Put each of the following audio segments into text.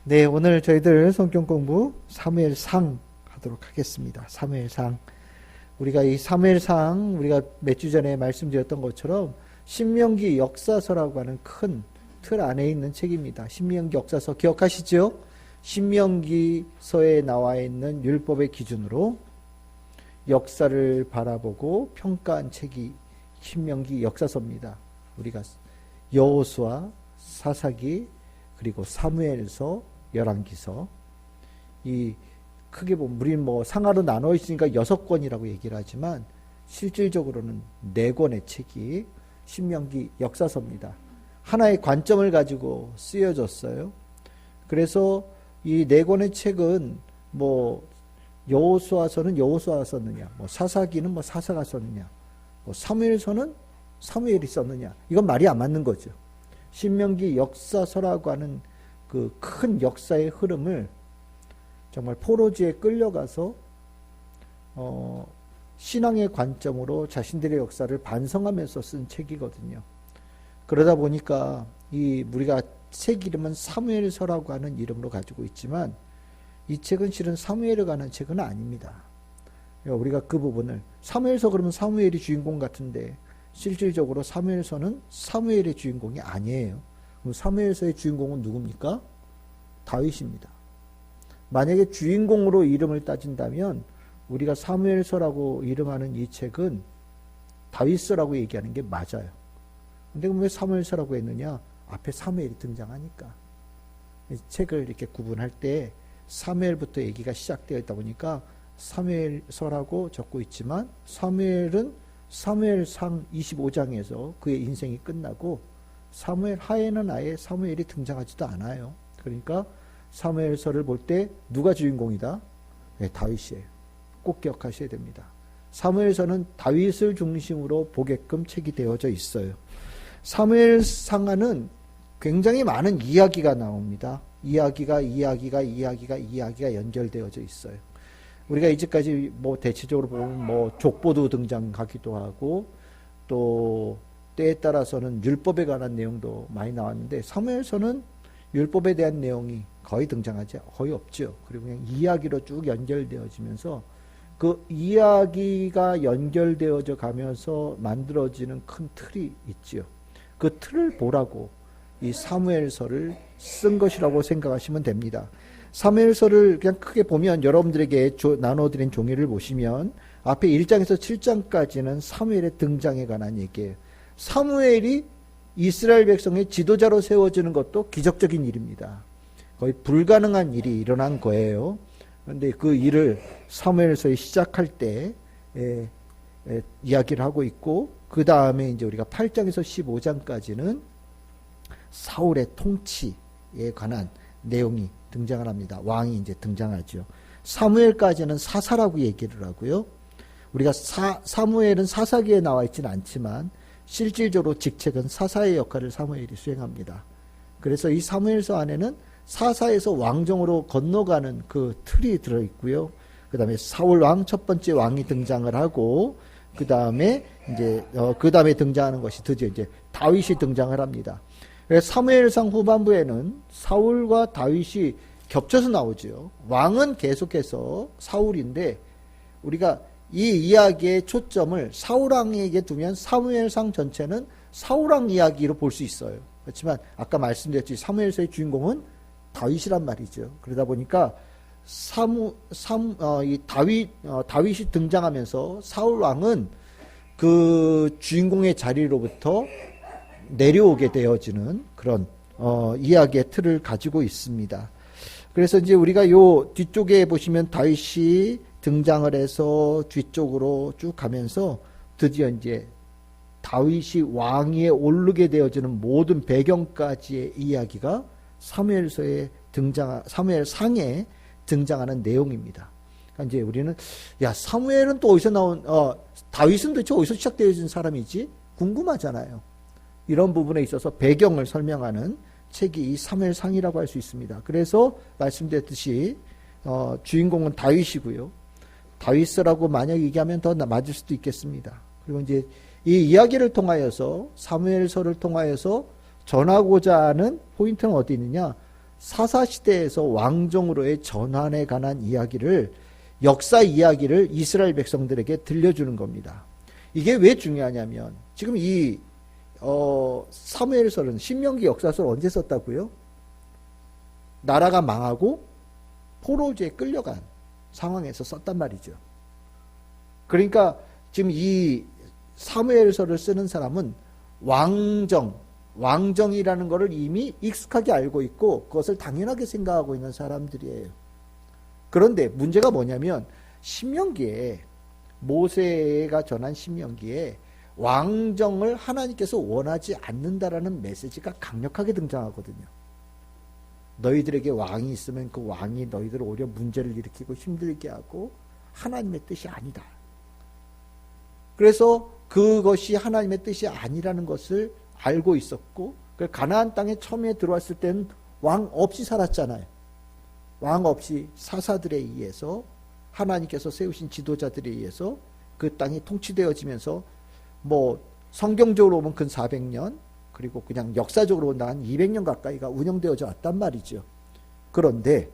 네, 오늘 저희들 성경 공부 사무엘상 하도록 하겠습니다. 사무엘상. 우리가 이 사무엘상, 우리가 몇 주 전에 말씀드렸던 것처럼 신명기 역사서라고 하는 큰 틀 안에 있는 책입니다. 신명기 역사서 기억하시죠? 신명기서에 나와 있는 율법의 기준으로 역사를 바라보고 평가한 책이 신명기 역사서입니다. 우리가 여호수아, 사사기, 그리고 사무엘서, 열왕기서, 이 크게 보면 우리는 뭐 상하로 나눠 있으니까 6권이라고 얘기를 하지만 실질적으로는 4권의 책이 신명기 역사서입니다. 하나의 관점을 가지고 쓰여졌어요. 그래서 이 4권의 책은 뭐 여호수아서는 여호수아가 썼느냐, 뭐 사사기는 뭐 사사가 썼느냐, 뭐 사무엘서는 사무엘이 썼느냐, 이건 말이 안 맞는 거죠. 신명기 역사서라고 하는 그 큰 역사의 흐름을 정말 포로지에 끌려가서 신앙의 관점으로 자신들의 역사를 반성하면서 쓴 책이거든요. 그러다 보니까 우리가 책 이름은 사무엘서라고 하는 이름으로 가지고 있지만 이 책은 실은 사무엘에 관한 책은 아닙니다. 우리가 그 부분을 사무엘서 그러면 사무엘이 주인공 같은데 실질적으로 사무엘서는 사무엘의 주인공이 아니에요. 그럼 사무엘서의 주인공은 누굽니까? 다윗입니다. 만약에 주인공으로 이름을 따진다면 우리가 사무엘서라고 이름하는 이 책은 다윗서라고 얘기하는 게 맞아요. 근데 왜 사무엘서라고 했느냐? 앞에 사무엘이 등장하니까. 책을 이렇게 구분할 때 사무엘부터 얘기가 시작되어 있다 보니까 사무엘서라고 적고 있지만 사무엘은 사무엘상 25장에서 그의 인생이 끝나고 사무엘 하에는 아예 사무엘이 등장하지도 않아요. 그러니까 사무엘서를 볼 때 누가 주인공이다? 네, 다윗이에요. 꼭 기억하셔야 됩니다. 사무엘서는 다윗을 중심으로 보게끔 책이 되어져 있어요. 사무엘상하는 굉장히 많은 이야기가 나옵니다. 이야기가 연결되어져 있어요. 우리가 이제까지 뭐 대체적으로 보면 뭐 족보도 등장하기도 하고 또 때에 따라서는 율법에 관한 내용도 많이 나왔는데 사무엘서는 율법에 대한 내용이 거의 등장하지 거의 없죠. 그리고 그냥 이야기로 쭉 연결되어지면서 그 이야기가 연결되어져 가면서 만들어지는 큰 틀이 있지요. 그 틀을 보라고 이 사무엘서를 쓴 것이라고 생각하시면 됩니다. 사무엘서를 그냥 크게 보면 여러분들에게 나눠드린 종이를 보시면 앞에 1장에서 7장까지는 사무엘의 등장에 관한 얘기예요. 사무엘이 이스라엘 백성의 지도자로 세워지는 것도 기적적인 일입니다. 거의 불가능한 일이 일어난 거예요. 그런데 그 일을 사무엘서에 시작할 때 이야기를 하고 있고 그 다음에 이제 우리가 8장에서 15장까지는 사울의 통치에 관한 내용이 등장을 합니다. 왕이 이제 등장하죠. 사무엘까지는 사사라고 얘기를 하고요. 우리가 사무엘은 사사기에 나와 있지는 않지만 실질적으로 직책은 사사의 역할을 사무엘이 수행합니다. 그래서 이 사무엘서 안에는 사사에서 왕정으로 건너가는 그 틀이 들어있고요. 그 다음에 사울 왕 첫 번째 왕이 등장을 하고 그 다음에 이제 그 다음에 등장하는 것이 드디어 이제 다윗이 등장을 합니다. 사무엘상 후반부에는 사울과 다윗이 겹쳐서 나오죠. 왕은 계속해서 사울인데 우리가 이 이야기의 초점을 사울왕에게 두면 사무엘상 전체는 사울왕 이야기로 볼 수 있어요. 그렇지만 아까 말씀드렸듯이 사무엘서의 주인공은 다윗이란 말이죠. 그러다 보니까 다윗이 등장하면서 사울왕은 그 주인공의 자리로부터 내려오게 되어지는 그런 이야기의 틀을 가지고 있습니다. 그래서 이제 우리가 요 뒤쪽에 보시면 다윗이 등장을 해서 뒤쪽으로 쭉 가면서 드디어 이제 다윗이 왕위에 오르게 되어지는 모든 배경까지의 이야기가 사무엘상에 등장하는 내용입니다. 그러니까 이제 우리는 사무엘은 또 어디서 다윗은 도대체 어디서 시작되어진 사람이지? 궁금하잖아요. 이런 부분에 있어서 배경을 설명하는 책이 이 사무엘상이라고 할 수 있습니다. 그래서 말씀드렸듯이 주인공은 다윗이고요. 다윗서라고 만약 얘기하면 더 맞을 수도 있겠습니다. 그리고 이제 이 이야기를 통하여서 사무엘서를 통하여서 전하고자 하는 포인트는 어디 있느냐? 사사시대에서 왕정으로의 전환에 관한 이야기를, 역사 이야기를 이스라엘 백성들에게 들려주는 겁니다. 이게 왜 중요하냐면 지금 이 사무엘서는, 신명기 역사서를 언제 썼다고요? 나라가 망하고 포로제에 끌려간 상황에서 썼단 말이죠. 그러니까 지금 이 사무엘서를 쓰는 사람은 왕정이라는 것을 이미 익숙하게 알고 있고 그것을 당연하게 생각하고 있는 사람들이에요. 그런데 문제가 뭐냐면 신명기에, 모세가 전한 신명기에 왕정을 하나님께서 원하지 않는다라는 메시지가 강력하게 등장하거든요. 너희들에게 왕이 있으면 그 왕이 너희들 오히려 문제를 일으키고 힘들게 하고 하나님의 뜻이 아니다. 그래서 그것이 하나님의 뜻이 아니라는 것을 알고 있었고, 가나안 땅에 처음에 들어왔을 때는 왕 없이 살았잖아요. 왕 없이 사사들에 의해서, 하나님께서 세우신 지도자들에 의해서 그 땅이 통치되어지면서 뭐 성경적으로 보면 근 400년, 그리고 그냥 역사적으로 본다면 200년 가까이가 운영되어져 왔단 말이죠. 그런데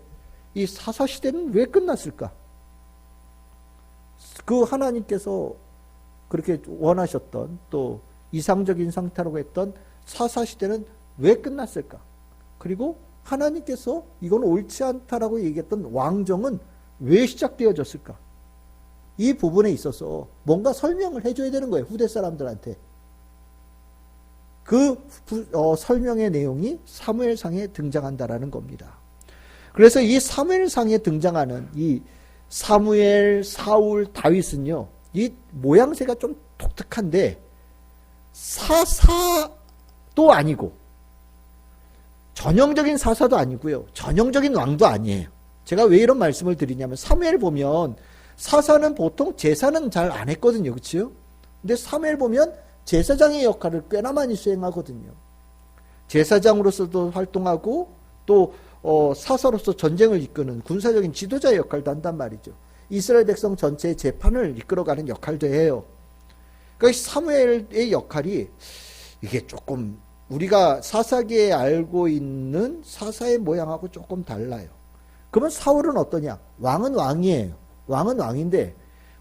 이 사사시대는 왜 끝났을까? 그 하나님께서 그렇게 원하셨던, 또 이상적인 상태라고 했던 사사시대는 왜 끝났을까? 그리고 하나님께서 이건 옳지 않다라고 얘기했던 왕정은 왜 시작되어졌을까? 이 부분에 있어서 뭔가 설명을 해줘야 되는 거예요, 후대 사람들한테. 그 설명의 내용이 사무엘상에 등장한다라는 겁니다. 그래서 이 사무엘상에 등장하는 이 사무엘, 사울, 다윗은요, 이 모양새가 좀 독특한데 사사도 아니고 전형적인 사사도 아니고요, 전형적인 왕도 아니에요. 제가 왜 이런 말씀을 드리냐면 사무엘 보면 사사는 보통 제사는 잘 안 했거든요, 그렇죠? 근데 사무엘 보면 제사장의 역할을 꽤나 많이 수행하거든요. 제사장으로서도 활동하고 또 사사로서 전쟁을 이끄는 군사적인 지도자의 역할도 한단 말이죠. 이스라엘 백성 전체의 재판을 이끌어가는 역할도 해요. 그러니까 사무엘의 역할이 이게 조금 우리가 사사기에 알고 있는 사사의 모양하고 조금 달라요. 그러면 사울은 어떠냐? 왕은 왕이에요. 왕은 왕인데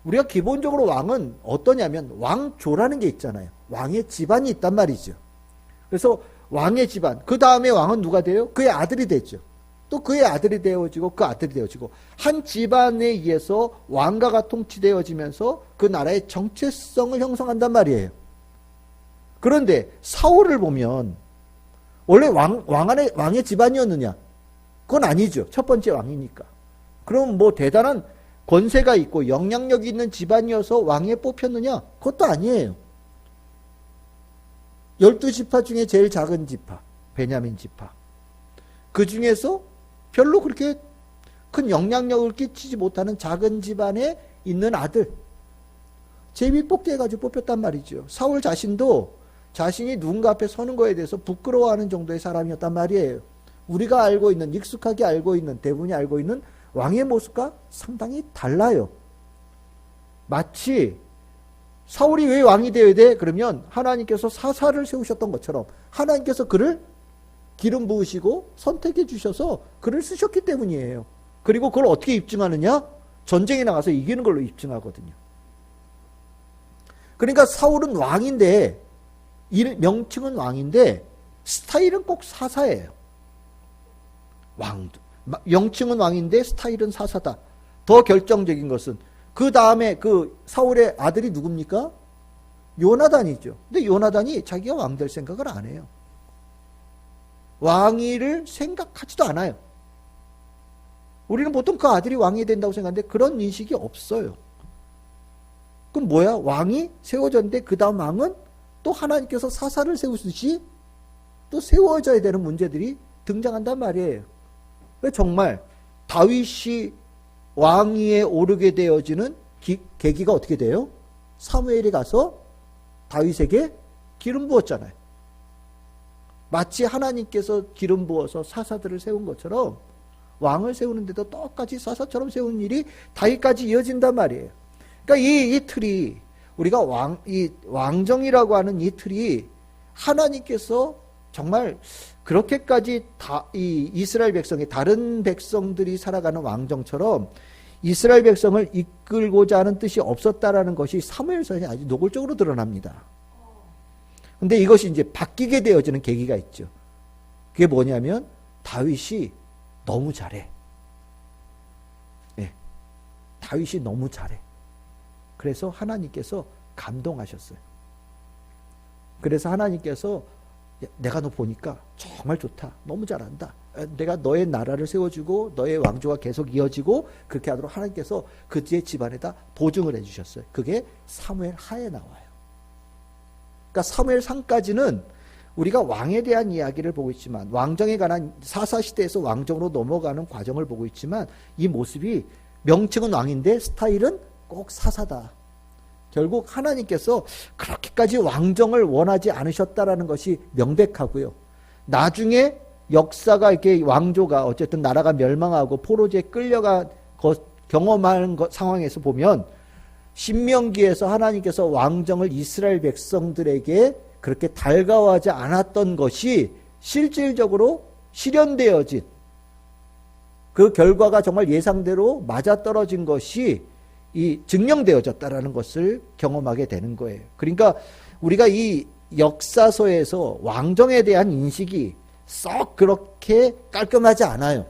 우리가 기본적으로 왕은 어떠냐면 왕조라는 게 있잖아요. 왕의 집안이 있단 말이죠. 그래서 왕의 집안, 그 다음에 왕은 누가 돼요? 그의 아들이 되죠. 또 그의 아들이 되어지고 그 아들이 되어지고, 한 집안에 의해서 왕가가 통치되어지면서 그 나라의 정체성을 형성한단 말이에요. 그런데 사울을 보면 원래 왕의 집안이었느냐? 그건 아니죠. 첫 번째 왕이니까. 그럼 뭐 대단한 권세가 있고 영향력이 있는 집안이어서 왕에 뽑혔느냐? 그것도 아니에요. 12지파 중에 제일 작은 지파, 베냐민 지파. 그 중에서 별로 그렇게 큰 영향력을 끼치지 못하는 작은 집안에 있는 아들. 제비 뽑기 해가지고 뽑혔단 말이죠. 사울 자신도 자신이 누군가 앞에 서는 거에 대해서 부끄러워하는 정도의 사람이었단 말이에요. 우리가 알고 있는, 익숙하게 알고 있는, 대부분이 알고 있는 왕의 모습과 상당히 달라요. 마치 사울이 왜 왕이 되어야 돼? 그러면 하나님께서 사사를 세우셨던 것처럼 하나님께서 그를 기름 부으시고 선택해 주셔서 그를 쓰셨기 때문이에요. 그리고 그걸 어떻게 입증하느냐? 전쟁에 나가서 이기는 걸로 입증하거든요. 그러니까 사울은 왕인데, 명칭은 왕인데 스타일은 꼭 사사예요. 명칭은 왕인데 스타일은 사사다. 더 결정적인 것은 그 다음에 그 사울의 아들이 누굽니까? 요나단이죠. 근데 요나단이 자기가 왕 될 생각을 안 해요. 왕위를 생각하지도 않아요. 우리는 보통 그 아들이 왕이 된다고 생각하는데 그런 인식이 없어요. 그럼 뭐야? 왕이 세워졌는데 그 다음 왕은 또 하나님께서 사사를 세우듯이 또 세워져야 되는 문제들이 등장한단 말이에요. 정말 다윗이 왕위에 오르게 되어지는 계기가 어떻게 돼요? 사무엘이 가서 다윗에게 기름 부었잖아요. 마치 하나님께서 기름 부어서 사사들을 세운 것처럼 왕을 세우는데도 똑같이 사사처럼 세우는 일이 다윗까지 이어진단 말이에요. 그러니까 이 틀이, 우리가 왕정이라고 하는 이 틀이 하나님께서 정말 그렇게까지 이 이스라엘 백성이 다른 백성들이 살아가는 왕정처럼 이스라엘 백성을 이끌고자 하는 뜻이 없었다라는 것이 사무엘서에 아주 노골적으로 드러납니다. 근데 이것이 이제 바뀌게 되어지는 계기가 있죠. 그게 뭐냐면 다윗이 너무 잘해. 네. 다윗이 너무 잘해. 그래서 하나님께서 감동하셨어요. 그래서 하나님께서 내가 너 보니까 정말 좋다. 너무 잘한다. 내가 너의 나라를 세워주고 너의 왕조가 계속 이어지고 그렇게 하도록 하나님께서 그의 집안에다 보증을 해주셨어요. 그게 사무엘 하에 나와요. 그러니까 사무엘 상까지는 우리가 왕에 대한 이야기를 보고 있지만 왕정에 관한 사사시대에서 왕정으로 넘어가는 과정을 보고 있지만 이 모습이 명칭은 왕인데 스타일은 꼭 사사다. 결국 하나님께서 그렇게까지 왕정을 원하지 않으셨다라는 것이 명백하고요. 나중에 역사가 이렇게 왕조가 어쨌든 나라가 멸망하고 포로지에 끌려가 경험하는 상황에서 보면 신명기에서 하나님께서 왕정을 이스라엘 백성들에게 그렇게 달가워하지 않았던 것이 실질적으로 실현되어진 그 결과가 정말 예상대로 맞아떨어진 것이 이 증명되어졌다라는 것을 경험하게 되는 거예요. 그러니까 우리가 이 역사서에서 왕정에 대한 인식이 썩 그렇게 깔끔하지 않아요.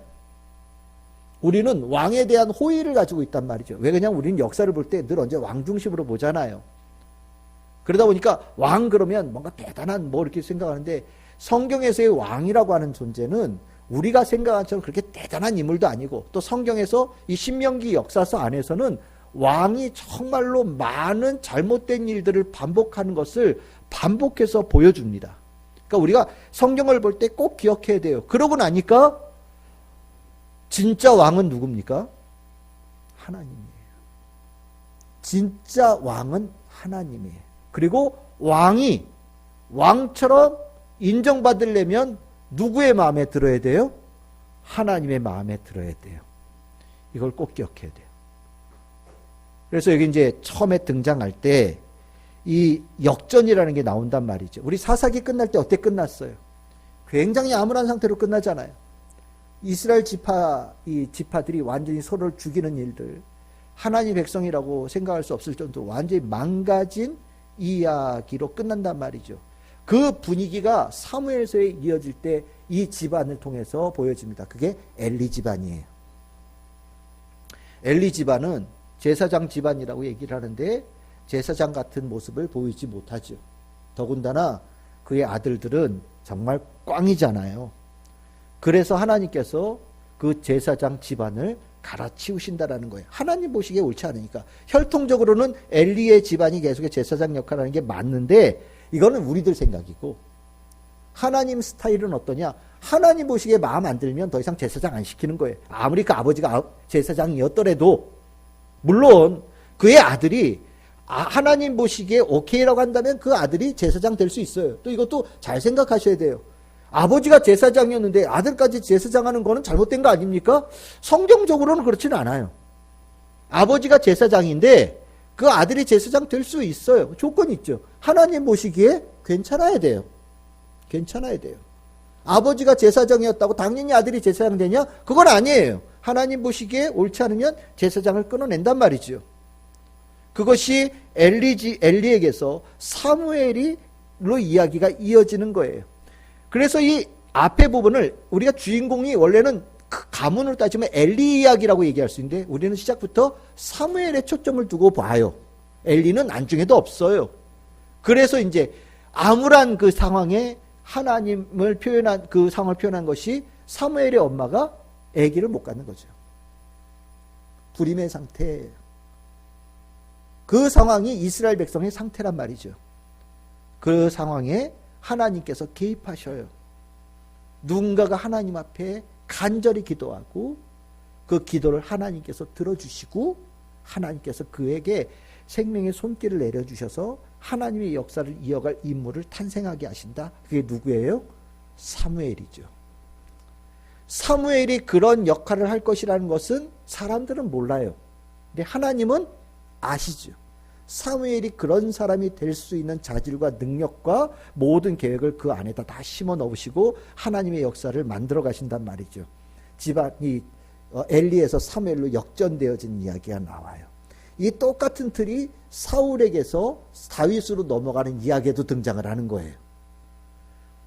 우리는 왕에 대한 호의를 가지고 있단 말이죠. 왜 그냥 우리는 역사를 볼 때 늘 언제 왕 중심으로 보잖아요. 그러다 보니까 왕 그러면 뭔가 대단한 뭐 이렇게 생각하는데 성경에서의 왕이라고 하는 존재는 우리가 생각한 것처럼 그렇게 대단한 인물도 아니고 또 성경에서 이 신명기 역사서 안에서는 왕이 정말로 많은 잘못된 일들을 반복하는 것을 반복해서 보여줍니다. 그러니까 우리가 성경을 볼 때 꼭 기억해야 돼요. 그러고 나니까 진짜 왕은 누굽니까? 하나님이에요. 진짜 왕은 하나님이에요. 그리고 왕이 왕처럼 인정받으려면 누구의 마음에 들어야 돼요? 하나님의 마음에 들어야 돼요. 이걸 꼭 기억해야 돼요. 그래서 여기 이제 처음에 등장할 때 이 역전이라는 게 나온단 말이죠. 우리 사사기 끝날 때 어때 끝났어요? 굉장히 암울한 상태로 끝나잖아요. 이스라엘 지파들이 완전히 서로를 죽이는 일들, 하나님 백성이라고 생각할 수 없을 정도로 완전히 망가진 이야기로 끝난단 말이죠. 그 분위기가 사무엘서에 이어질 때 이 집안을 통해서 보여집니다. 그게 엘리 집안이에요. 엘리 집안은 제사장 집안이라고 얘기를 하는데 제사장 같은 모습을 보이지 못하죠. 더군다나 그의 아들들은 정말 꽝이잖아요. 그래서 하나님께서 그 제사장 집안을 갈아치우신다라는 거예요. 하나님 보시기에 옳지 않으니까. 혈통적으로는 엘리의 집안이 계속해서 제사장 역할을 하는 게 맞는데 이거는 우리들 생각이고 하나님 스타일은 어떠냐? 하나님 보시기에 마음 안 들면 더 이상 제사장 안 시키는 거예요. 아무리 그 아버지가 제사장이었더라도 물론 그의 아들이 하나님 보시기에 오케이라고 한다면 그 아들이 제사장 될 수 있어요. 또 이것도 잘 생각하셔야 돼요. 아버지가 제사장이었는데 아들까지 제사장하는 거는 잘못된 거 아닙니까? 성경적으로는 그렇지는 않아요. 아버지가 제사장인데 그 아들이 제사장 될 수 있어요. 조건이 있죠. 하나님 보시기에 괜찮아야 돼요. 괜찮아야 돼요. 아버지가 제사장이었다고 당연히 아들이 제사장 되냐? 그건 아니에요. 하나님 보시기에 옳지 않으면 제사장을 끊어낸단 말이죠. 그것이 엘리에게서 사무엘로 이야기가 이어지는 거예요. 그래서 이 앞에 부분을 우리가 주인공이 원래는 가문으로 따지면 엘리 이야기라고 얘기할 수 있는데 우리는 시작부터 사무엘에 초점을 두고 봐요. 엘리는 안중에도 없어요. 그래서 이제 암울한 그 상황에 하나님을 표현한 그 상황을 표현한 것이 사무엘의 엄마가 아기를 못 갖는 거죠. 불임의 상태예요. 그 상황이 이스라엘 백성의 상태란 말이죠. 그 상황에 하나님께서 개입하셔요. 누군가가 하나님 앞에 간절히 기도하고 그 기도를 하나님께서 들어주시고 하나님께서 그에게 생명의 손길을 내려주셔서 하나님의 역사를 이어갈 인물을 탄생하게 하신다. 그게 누구예요? 사무엘이죠. 사무엘이 그런 역할을 할 것이라는 것은 사람들은 몰라요. 근데 하나님은 아시죠. 사무엘이 그런 사람이 될 수 있는 자질과 능력과 모든 계획을 그 안에다 다 심어 넣으시고 하나님의 역사를 만들어 가신단 말이죠. 집안이 엘리에서 사무엘로 역전되어진 이야기가 나와요. 이 똑같은 틀이 사울에게서 다윗으로 넘어가는 이야기에도 등장을 하는 거예요.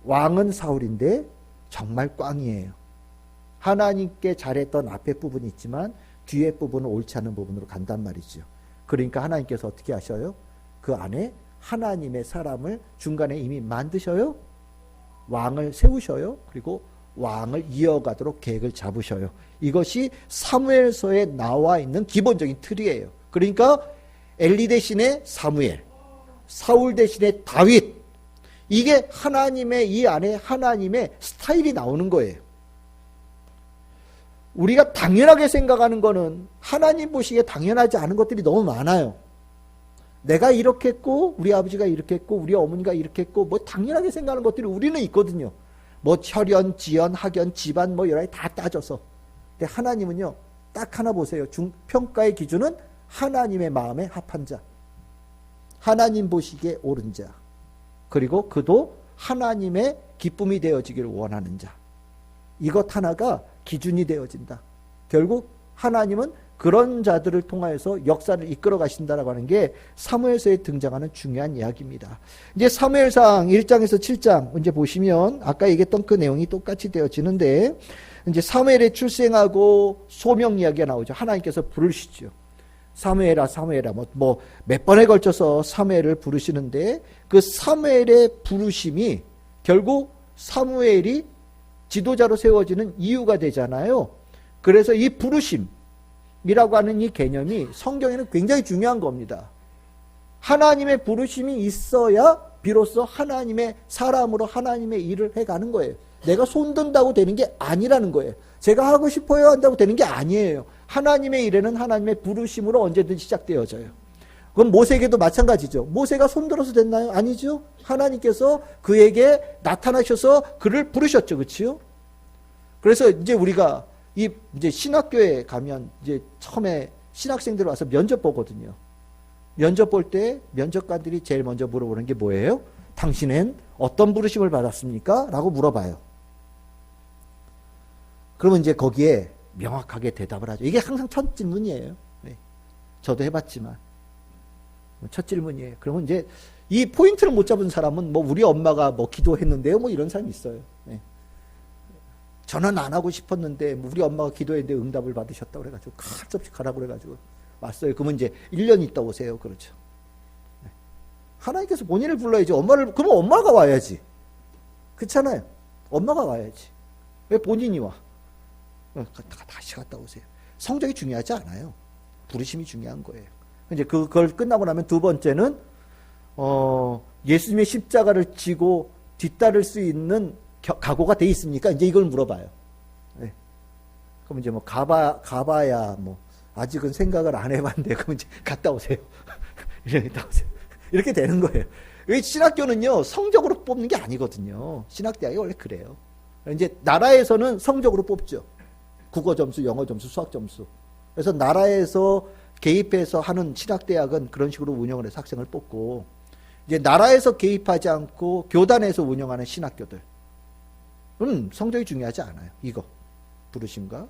왕은 사울인데 정말 꽝이에요. 하나님께 잘했던 앞에 부분이 있지만 뒤에 부분은 옳지 않은 부분으로 간단 말이죠. 그러니까 하나님께서 어떻게 하셔요? 그 안에 하나님의 사람을 중간에 이미 만드셔요. 왕을 세우셔요. 그리고 왕을 이어가도록 계획을 잡으셔요. 이것이 사무엘서에 나와 있는 기본적인 틀이에요. 그러니까 엘리 대신에 사무엘, 사울 대신에 다윗, 이게 하나님의 이 안에 하나님의 스타일이 나오는 거예요. 우리가 당연하게 생각하는 거는 하나님 보시기에 당연하지 않은 것들이 너무 많아요. 내가 이렇게 했고 우리 아버지가 이렇게 했고 우리 어머니가 이렇게 했고 뭐 당연하게 생각하는 것들이 우리는 있거든요. 뭐 혈연, 지연, 학연, 집안 뭐 여러 가지 다 따져서. 근데 하나님은요. 딱 하나 보세요. 평가의 기준은 하나님의 마음에 합한 자. 하나님 보시기에 옳은 자. 그리고 그도 하나님의 기쁨이 되어지기를 원하는 자. 이것 하나가 기준이 되어진다. 결국 하나님은 그런 자들을 통하여서 역사를 이끌어 가신다라고 하는 게 사무엘서에 등장하는 중요한 이야기입니다. 이제 사무엘상 1장에서 7장 이제 보시면 아까 얘기했던 그 내용이 똑같이 되어지는데 이제 사무엘의 출생하고 소명 이야기가 나오죠. 하나님께서 부르시죠. 사무엘아 사무엘아 뭐 몇 번에 걸쳐서 사무엘을 부르시는데 그 사무엘의 부르심이 결국 사무엘이 지도자로 세워지는 이유가 되잖아요. 그래서 이 부르심이라고 하는 이 개념이 성경에는 굉장히 중요한 겁니다. 하나님의 부르심이 있어야 비로소 하나님의 사람으로 하나님의 일을 해가는 거예요. 내가 손든다고 되는 게 아니라는 거예요. 제가 하고 싶어야 한다고 되는 게 아니에요. 하나님의 일에는 하나님의 부르심으로 언제든지 시작되어져요. 그럼 모세에게도 마찬가지죠. 모세가 손들어서 됐나요? 아니죠. 하나님께서 그에게 나타나셔서 그를 부르셨죠. 그렇죠? 그래서 이제 우리가 이제 신학교에 가면 이제 처음에 신학생들 와서 면접 보거든요. 면접 볼 때 면접관들이 제일 먼저 물어보는 게 뭐예요? 당신은 어떤 부르심을 받았습니까? 라고 물어봐요. 그러면 이제 거기에 명확하게 대답을 하죠. 이게 항상 첫 질문이에요. 네. 저도 해봤지만. 첫 질문이에요. 그러면 이제 이 포인트를 못 잡은 사람은 뭐 우리 엄마가 뭐 기도했는데요. 뭐 이런 사람이 있어요. 네. 저는 안 하고 싶었는데 우리 엄마가 기도했는데 응답을 받으셨다고 그래가지고 할 수 없이 가라고 그래가지고 왔어요. 그러면 이제 1년 있다 오세요. 그렇죠. 네. 하나님께서 본인을 불러야지. 그러면 엄마가 와야지. 그렇잖아요. 엄마가 와야지. 왜 본인이 와? 다시 갔다 오세요. 성적이 중요하지 않아요. 부르심이 중요한 거예요. 이제 그걸 끝나고 나면 두 번째는 예수님의 십자가를 지고 뒤따를 수 있는 각오가 돼 있습니까? 이제 이걸 물어봐요. 네. 그럼 이제 뭐 가봐야 뭐 아직은 생각을 안 해봤는데 그럼 이제 갔다 오세요. 갔다 오세요. 이렇게 되는 거예요. 신학교는요 성적으로 뽑는 게 아니거든요. 신학대학이 원래 그래요. 이제 나라에서는 성적으로 뽑죠. 국어 점수, 영어 점수, 수학 점수. 그래서 나라에서 개입해서 하는 신학대학은 그런 식으로 운영을 해서 학생을 뽑고, 이제 나라에서 개입하지 않고 교단에서 운영하는 신학교들은 성적이 중요하지 않아요. 이거 부르심과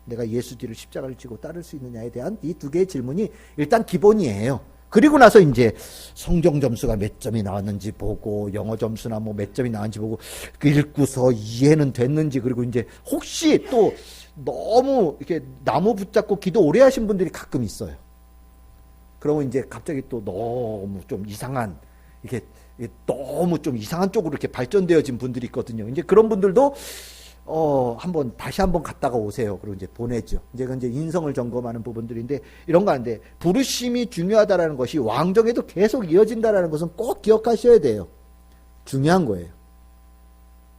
내가 예수 뒤를 십자가를 지고 따를 수 있느냐에 대한 이 두 개의 질문이 일단 기본이에요. 그리고 나서 이제 성경 점수가 몇 점이 나왔는지 보고, 영어 점수나 뭐 몇 점이 나왔는지 보고, 읽고서 이해는 됐는지, 그리고 이제 혹시 또 너무 이렇게 나무 붙잡고 기도 오래 하신 분들이 가끔 있어요. 그러면 이제 갑자기 또 너무 좀 이상한, 이게 너무 좀 이상한 쪽으로 이렇게 발전되어진 분들이 있거든요. 이제 그런 분들도 다시 한번 갔다가 오세요. 그리고 이제 보내죠. 이제 인성을 점검하는 부분들인데, 이런 거 아닌데, 부르심이 중요하다라는 것이 왕정에도 계속 이어진다라는 것은 꼭 기억하셔야 돼요. 중요한 거예요.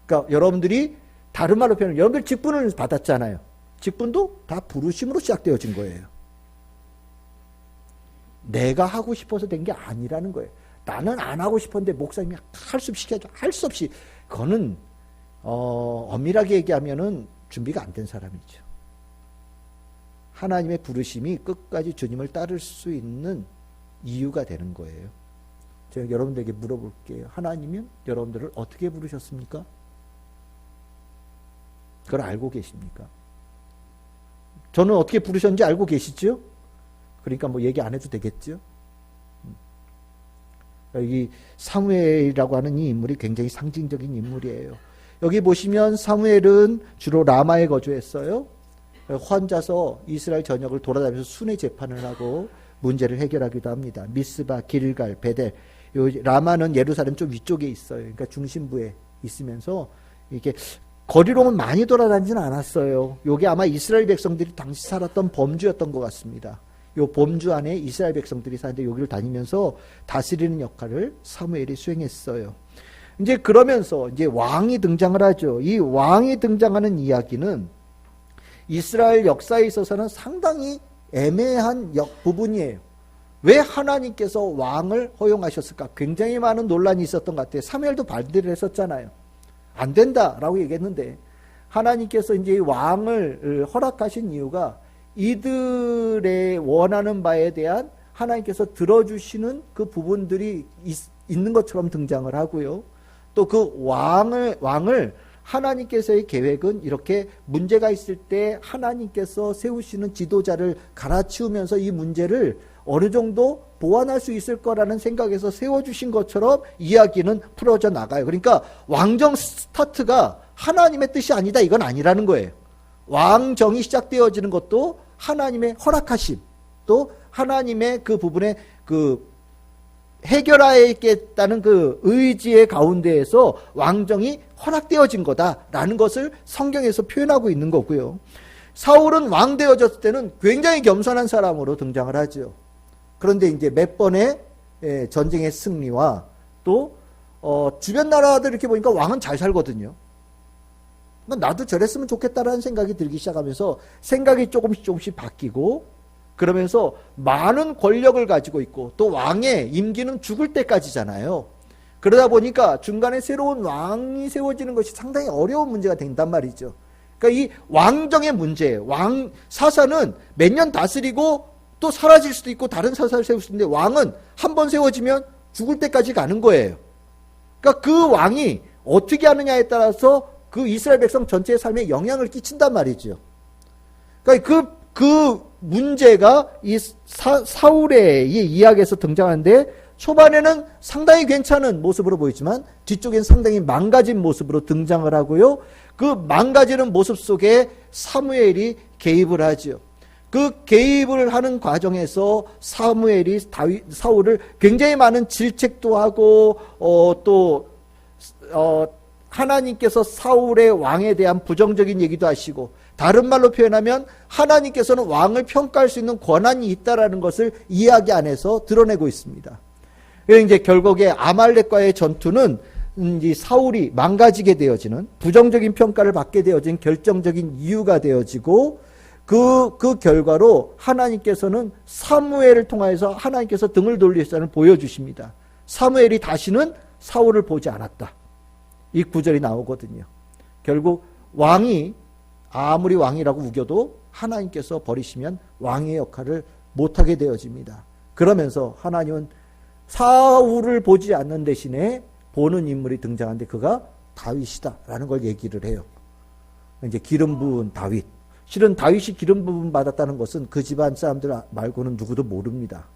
그러니까 여러분들이 다른 말로 표현하면 여러분들 직분을 받았잖아요. 직분도 다 부르심으로 시작되어진 거예요. 내가 하고 싶어서 된 게 아니라는 거예요. 나는 안 하고 싶었는데 목사님이 할 수 없이 시켜줘. 할 수 없이. 그거는 엄밀하게 얘기하면은 준비가 안 된 사람이죠. 하나님의 부르심이 끝까지 주님을 따를 수 있는 이유가 되는 거예요. 제가 여러분들에게 물어볼게요. 하나님은 여러분들을 어떻게 부르셨습니까? 그걸 알고 계십니까? 저는 어떻게 부르셨는지 알고 계시죠? 그러니까 뭐 얘기 안 해도 되겠죠? 이 사무엘이라고 하는 이 인물이 굉장히 상징적인 인물이에요. 여기 보시면 사무엘은 주로 라마에 거주했어요. 혼자서 이스라엘 전역을 돌아다니면서 순회 재판을 하고 문제를 해결하기도 합니다. 미스바, 길갈, 베델. 라마는 예루살렘 좀 위쪽에 있어요. 그러니까 중심부에 있으면서 이렇게 거리로는 많이 돌아다니지는 않았어요. 이게 아마 이스라엘 백성들이 당시 살았던 범주였던 것 같습니다. 요 범주 안에 이스라엘 백성들이 사는데 여기를 다니면서 다스리는 역할을 사무엘이 수행했어요. 이제 그러면서 이제 왕이 등장을 하죠. 이 왕이 등장하는 이야기는 이스라엘 역사에 있어서는 상당히 애매한 부분이에요. 왜 하나님께서 왕을 허용하셨을까? 굉장히 많은 논란이 있었던 것 같아요. 사무엘도 반대를 했었잖아요. 안 된다라고 얘기했는데 하나님께서 이제 왕을 허락하신 이유가 이들의 원하는 바에 대한 하나님께서 들어주시는 그 부분들이 있는 것처럼 등장을 하고요. 또 그 왕을 하나님께서의 계획은 이렇게 문제가 있을 때 하나님께서 세우시는 지도자를 갈아치우면서 이 문제를 어느 정도 보완할 수 있을 거라는 생각에서 세워주신 것처럼 이야기는 풀어져 나가요. 그러니까 왕정 스타트가 하나님의 뜻이 아니다, 이건 아니라는 거예요. 왕정이 시작되어지는 것도 하나님의 허락하심, 또 하나님의 그 부분에 그 해결하겠다는 그 의지의 가운데에서 왕정이 허락되어진 거다라는 것을 성경에서 표현하고 있는 거고요. 사울은 왕 되어졌을 때는 굉장히 겸손한 사람으로 등장을 하죠. 그런데 이제 몇 번의 전쟁의 승리와 또 주변 나라들 이렇게 보니까 왕은 잘 살거든요. 나도 저랬으면 좋겠다라는 생각이 들기 시작하면서 생각이 조금씩 바뀌고, 그러면서 많은 권력을 가지고 있고 또 왕의 임기는 죽을 때까지잖아요. 그러다 보니까 중간에 새로운 왕이 세워지는 것이 상당히 어려운 문제가 된단 말이죠. 그러니까 이 왕정의 문제예요. 왕 사사는 몇 년 다스리고 또 사라질 수도 있고 다른 사사를 세울 수 있는데 왕은 한 번 세워지면 죽을 때까지 가는 거예요. 그러니까 그 왕이 어떻게 하느냐에 따라서 그 이스라엘 백성 전체의 삶에 영향을 끼친단 말이죠. 그러니까 그 문제가 이 사울의 이 이야기에서 등장하는데 초반에는 상당히 괜찮은 모습으로 보이지만 뒤쪽엔 상당히 망가진 모습으로 등장을 하고요. 그 망가지는 모습 속에 사무엘이 개입을 하죠. 그 개입을 하는 과정에서 사무엘이 사울을 굉장히 많은 질책도 하고 하나님께서 사울의 왕에 대한 부정적인 얘기도 하시고, 다른 말로 표현하면 하나님께서는 왕을 평가할 수 있는 권한이 있다라는 것을 이야기 안에서 드러내고 있습니다. 이제 결국에 아말렉과의 전투는 이 사울이 망가지게 되어지는, 부정적인 평가를 받게 되어진 결정적인 이유가 되어지고, 그 결과로 하나님께서는 사무엘을 통해서 하나님께서 등을 돌리시다는 보여주십니다. 사무엘이 다시는 사울을 보지 않았다. 이 구절이 나오거든요. 결국 왕이 아무리 왕이라고 우겨도 하나님께서 버리시면 왕의 역할을 못하게 되어집니다. 그러면서 하나님은 사울을 보지 않는 대신에 보는 인물이 등장하는데 그가 다윗이다라는 걸 얘기를 해요. 이제 기름 부은 다윗. 실은 다윗이 기름 부음 받았다는 것은 그 집안 사람들 말고는 누구도 모릅니다.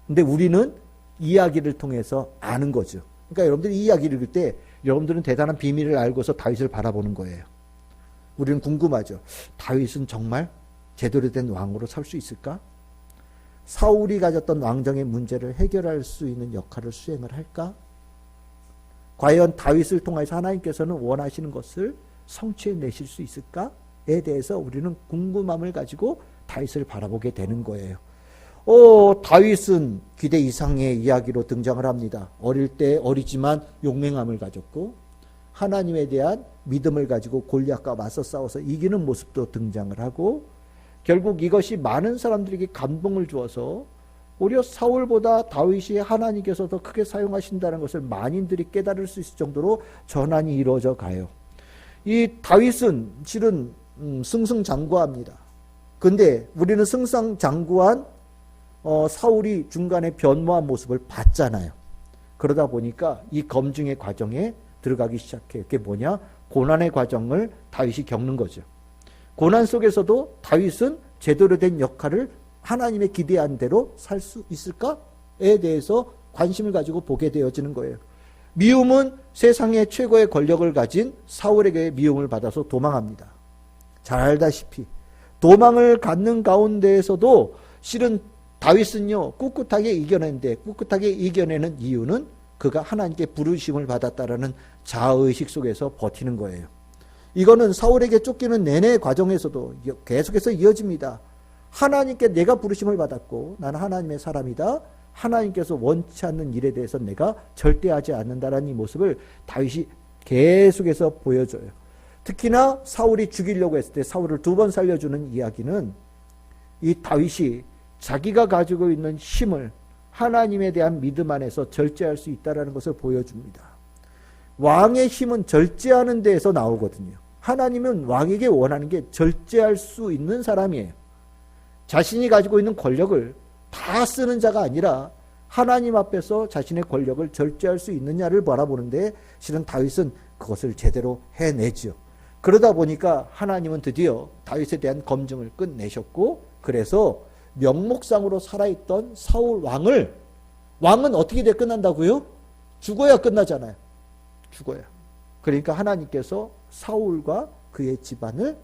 근데 우리는 이야기를 통해서 아는 거죠. 그러니까 여러분들이 이 이야기를 읽을 때 여러분들은 대단한 비밀을 알고서 다윗을 바라보는 거예요. 우리는 궁금하죠. 다윗은 정말 제대로 된 왕으로 설 수 있을까? 사울이 가졌던 왕정의 문제를 해결할 수 있는 역할을 수행을 할까? 과연 다윗을 통해서 하나님께서는 원하시는 것을 성취해내실 수 있을까에 대해서 우리는 궁금함을 가지고 다윗을 바라보게 되는 거예요. 다윗은 기대 이상의 이야기로 등장을 합니다. 어릴 때 어리지만 용맹함을 가졌고 하나님에 대한 믿음을 가지고 골리앗과 맞서 싸워서 이기는 모습도 등장을 하고, 결국 이것이 많은 사람들에게 감동을 주어서 오히려 사울보다 다윗이 하나님께서 더 크게 사용하신다는 것을 만인들이 깨달을 수 있을 정도로 전환이 이루어져 가요. 이 다윗은 실은 승승장구합니다. 근데 우리는 승승장구한 사울이 중간에 변모한 모습을 봤잖아요. 그러다 보니까 이 검증의 과정에 들어가기 시작해요. 그게 뭐냐? 고난의 과정을 다윗이 겪는 거죠. 고난 속에서도 다윗은 제대로 된 역할을 하나님의 기대한 대로 살 수 있을까에 대해서 관심을 가지고 보게 되어지는 거예요. 미움은 세상의 최고의 권력을 가진 사울에게 미움을 받아서 도망합니다. 잘 알다시피 도망을 갖는 가운데에서도 실은 다윗은요 꿋꿋하게 이겨내는데, 꿋꿋하게 이겨내는 이유는 그가 하나님께 부르심을 받았다라는 자아의식 속에서 버티는 거예요. 이거는 사울에게 쫓기는 내내 과정에서도 계속해서 이어집니다. 하나님께 내가 부르심을 받았고 나는 하나님의 사람이다. 하나님께서 원치 않는 일에 대해서 내가 절대 하지 않는다라는 이 모습을 다윗이 계속해서 보여줘요. 특히나 사울이 죽이려고 했을 때 사울을 2번 살려주는 이야기는 이 다윗이 자기가 가지고 있는 힘을 하나님에 대한 믿음 안에서 절제할 수 있다는 것을 보여줍니다. 왕의 힘은 절제하는 데에서 나오거든요. 하나님은 왕에게 원하는 게 절제할 수 있는 사람이에요. 자신이 가지고 있는 권력을 다 쓰는 자가 아니라 하나님 앞에서 자신의 권력을 절제할 수 있느냐를 바라보는데 실은 다윗은 그것을 제대로 해내죠. 그러다 보니까 하나님은 드디어 다윗에 대한 검증을 끝내셨고, 그래서 명목상으로 살아있던 사울 왕은 어떻게 돼 끝난다고요? 죽어야 끝나잖아요. 죽어야. 그러니까 하나님께서 사울과 그의 집안을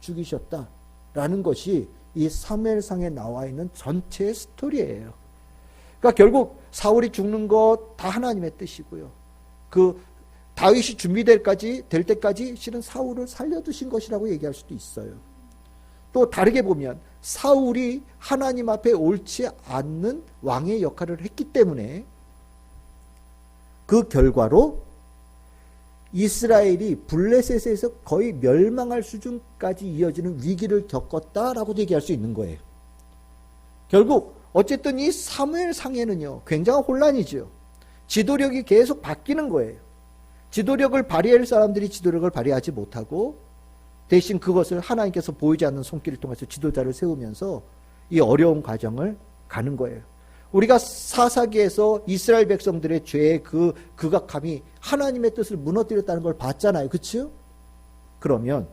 죽이셨다라는 것이 이 사무엘상에 나와 있는 전체의 스토리예요. 그러니까 결국 사울이 죽는 것 다 하나님의 뜻이고요. 그 다윗이 준비될 때까지 실은 사울을 살려두신 것이라고 얘기할 수도 있어요. 또 다르게 보면 사울이 하나님 앞에 옳지 않는 왕의 역할을 했기 때문에 그 결과로 이스라엘이 블레셋에서 거의 멸망할 수준까지 이어지는 위기를 겪었다라고도 얘기할 수 있는 거예요. 결국 어쨌든 이 사무엘상에는요 굉장한 혼란이죠. 지도력이 계속 바뀌는 거예요. 지도력을 발휘할 사람들이 지도력을 발휘하지 못하고 대신 그것을 하나님께서 보이지 않는 손길을 통해서 지도자를 세우면서 이 어려운 과정을 가는 거예요. 우리가 사사기에서 이스라엘 백성들의 죄의 그 극악함이 하나님의 뜻을 무너뜨렸다는 걸 봤잖아요. 그렇죠? 그러면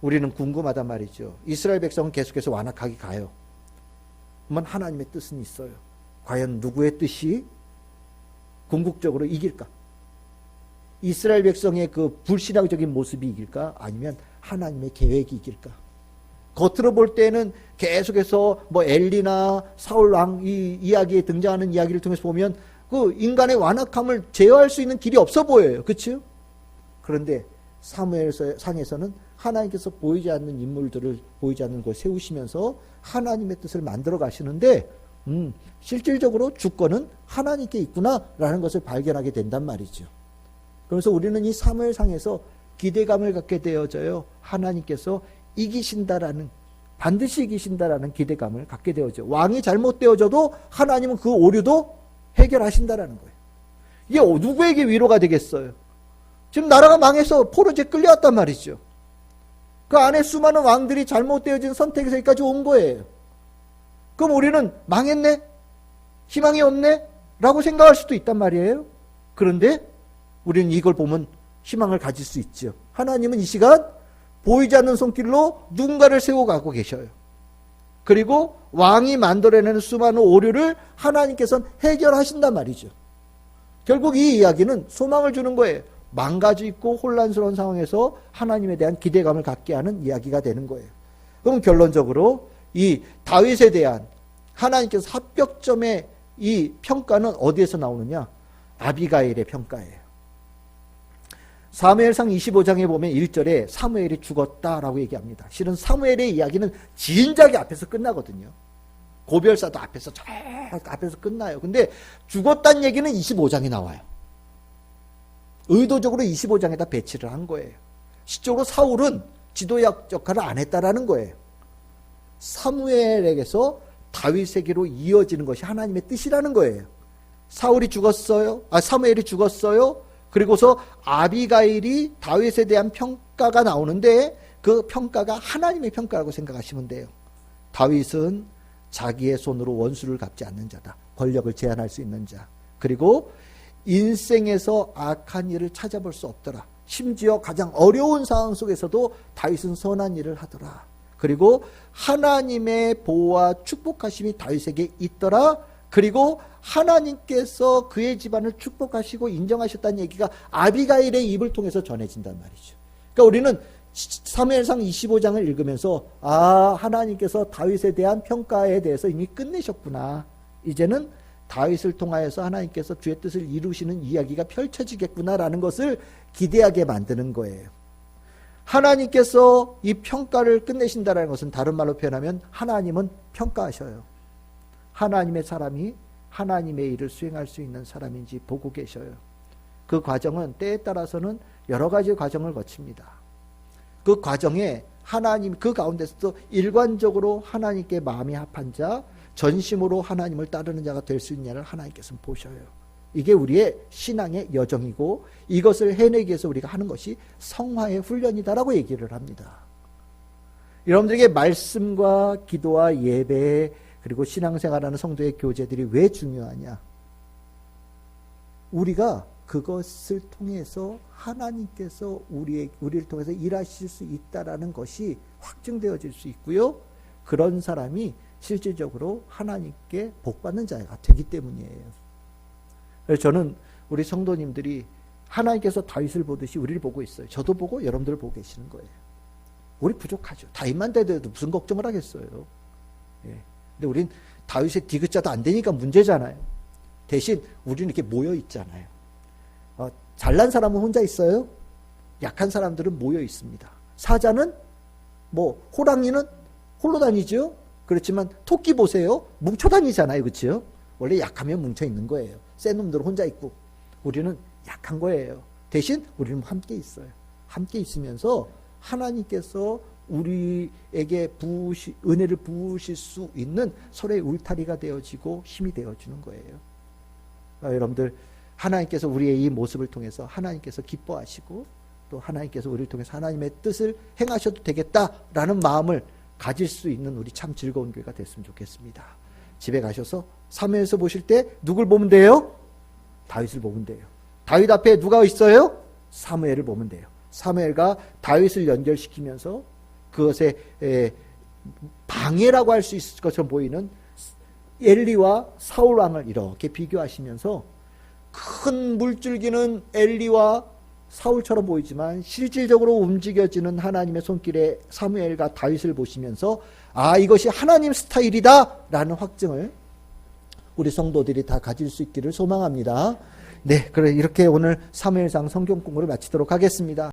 우리는 궁금하단 말이죠. 이스라엘 백성은 계속해서 완악하게 가요. 그러면 하나님의 뜻은 있어요. 과연 누구의 뜻이 궁극적으로 이길까? 이스라엘 백성의 그 불신앙적인 모습이 이길까? 아니면 하나님의 계획이 이길까? 겉으로 볼 때는 계속해서 뭐 엘리나 사울 왕 이 이야기에 등장하는 이야기를 통해서 보면 그 인간의 완악함을 제어할 수 있는 길이 없어 보여요. 그렇죠? 그런데 사무엘상에서는 하나님께서 보이지 않는 인물들을 보이지 않는 곳에 세우시면서 하나님의 뜻을 만들어 가시는데 실질적으로 주권은 하나님께 있구나라는 것을 발견하게 된단 말이죠. 그래서 우리는 이 사무엘상에서 기대감을 갖게 되어져요. 하나님께서 이기신다라는, 반드시 이기신다라는 기대감을 갖게 되어져. 왕이 잘못되어져도 하나님은 그 오류도 해결하신다라는 거예요. 이게 누구에게 위로가 되겠어요? 지금 나라가 망해서 포로제 끌려왔단 말이죠. 그 안에 수많은 왕들이 잘못되어진 선택에서 여기까지 온 거예요. 그럼 우리는 망했네? 희망이 없네? 라고 생각할 수도 있단 말이에요. 그런데 우리는 이걸 보면 희망을 가질 수 있죠. 하나님은 이 시간 보이지 않는 손길로 누군가를 세워가고 계셔요. 그리고 왕이 만들어내는 수많은 오류를 하나님께서는 해결하신단 말이죠. 결국 이 이야기는 소망을 주는 거예요. 망가져 있고 혼란스러운 상황에서 하나님에 대한 기대감을 갖게 하는 이야기가 되는 거예요. 그럼 결론적으로 이 다윗에 대한 하나님께서 합격점의 이 평가는 어디에서 나오느냐? 아비가일의 평가예요. 사무엘상 25장에 보면 1절에 사무엘이 죽었다라고 얘기합니다. 실은 사무엘의 이야기는 진작에 앞에서 끝나거든요. 고별사도 앞에서 끝나요. 근데 죽었다는 얘기는 25장에 나와요. 의도적으로 25장에다 배치를 한 거예요. 실적으로 사울은 지도약 역할을 안 했다라는 거예요. 사무엘에게서 다윗에게로 이어지는 것이 하나님의 뜻이라는 거예요. 사무엘이 죽었어요. 그리고서 아비가일이 다윗에 대한 평가가 나오는데 그 평가가 하나님의 평가라고 생각하시면 돼요. 다윗은 자기의 손으로 원수를 갚지 않는 자다. 권력을 제한할 수 있는 자. 그리고 인생에서 악한 일을 찾아볼 수 없더라. 심지어 가장 어려운 상황 속에서도 다윗은 선한 일을 하더라. 그리고 하나님의 보호와 축복하심이 다윗에게 있더라. 그리고 하나님께서 그의 집안을 축복하시고 인정하셨다는 얘기가 아비가일의 입을 통해서 전해진단 말이죠. 그러니까 우리는 사무엘상 25장을 읽으면서 하나님께서 다윗에 대한 평가에 대해서 이미 끝내셨구나. 이제는 다윗을 통하여서 하나님께서 주의 뜻을 이루시는 이야기가 펼쳐지겠구나라는 것을 기대하게 만드는 거예요. 하나님께서 이 평가를 끝내신다는 것은 다른 말로 표현하면 하나님은 평가하셔요. 하나님의 사람이 하나님의 일을 수행할 수 있는 사람인지 보고 계셔요. 그 과정은 때에 따라서는 여러 가지 과정을 거칩니다. 그 과정에 하나님 그 가운데서도 일관적으로 하나님께 마음이 합한 자, 전심으로 하나님을 따르는 자가 될 수 있냐를 하나님께서는 보셔요. 이게 우리의 신앙의 여정이고 이것을 해내기 위해서 우리가 하는 것이 성화의 훈련이다라고 얘기를 합니다. 여러분들에게 말씀과 기도와 예배 그리고 신앙생활하는 성도의 교제들이 왜 중요하냐? 우리가 그것을 통해서 하나님께서 우리를 통해서 일하실 수 있다라는 것이 확증되어질 수 있고요. 그런 사람이 실질적으로 하나님께 복받는 자가 되기 때문이에요. 그래서 저는 우리 성도님들이 하나님께서 다윗을 보듯이 우리를 보고 있어요. 저도 보고 여러분들 보고 계시는 거예요. 우리 부족하죠. 다윗만 돼도 무슨 걱정을 하겠어요. 예. 근데 우린 다윗의 디귿자도 안 되니까 문제잖아요. 대신 우리는 이렇게 모여 있잖아요. 잘난 사람은 혼자 있어요. 약한 사람들은 모여 있습니다. 사자는 호랑이는 홀로 다니죠. 그렇지만 토끼 보세요. 뭉쳐 다니잖아요. 그렇죠? 원래 약하면 뭉쳐 있는 거예요. 센 놈들은 혼자 있고 우리는 약한 거예요. 대신 우리는 함께 있어요. 함께 있으면서 하나님께서 우리에게 은혜를 부으실 수 있는 서로의 울타리가 되어지고 힘이 되어주는 거예요. 여러분들 하나님께서 우리의 이 모습을 통해서 하나님께서 기뻐하시고 또 하나님께서 우리를 통해서 하나님의 뜻을 행하셔도 되겠다라는 마음을 가질 수 있는 우리 참 즐거운 교회가 됐으면 좋겠습니다. 집에 가셔서 사무엘서 보실 때 누굴 보면 돼요? 다윗을 보면 돼요. 다윗 앞에 누가 있어요? 사무엘을 보면 돼요. 사무엘과 다윗을 연결시키면서 그것에 방해라고 할 수 있을 것처럼 보이는 엘리와 사울 왕을 이렇게 비교하시면서 큰 물줄기는 엘리와 사울처럼 보이지만 실질적으로 움직여지는 하나님의 손길에 사무엘과 다윗을 보시면서 이것이 하나님 스타일이다 라는 확증을 우리 성도들이 다 가질 수 있기를 소망합니다. 네, 그래 이렇게 오늘 사무엘상 성경 공부를 마치도록 하겠습니다.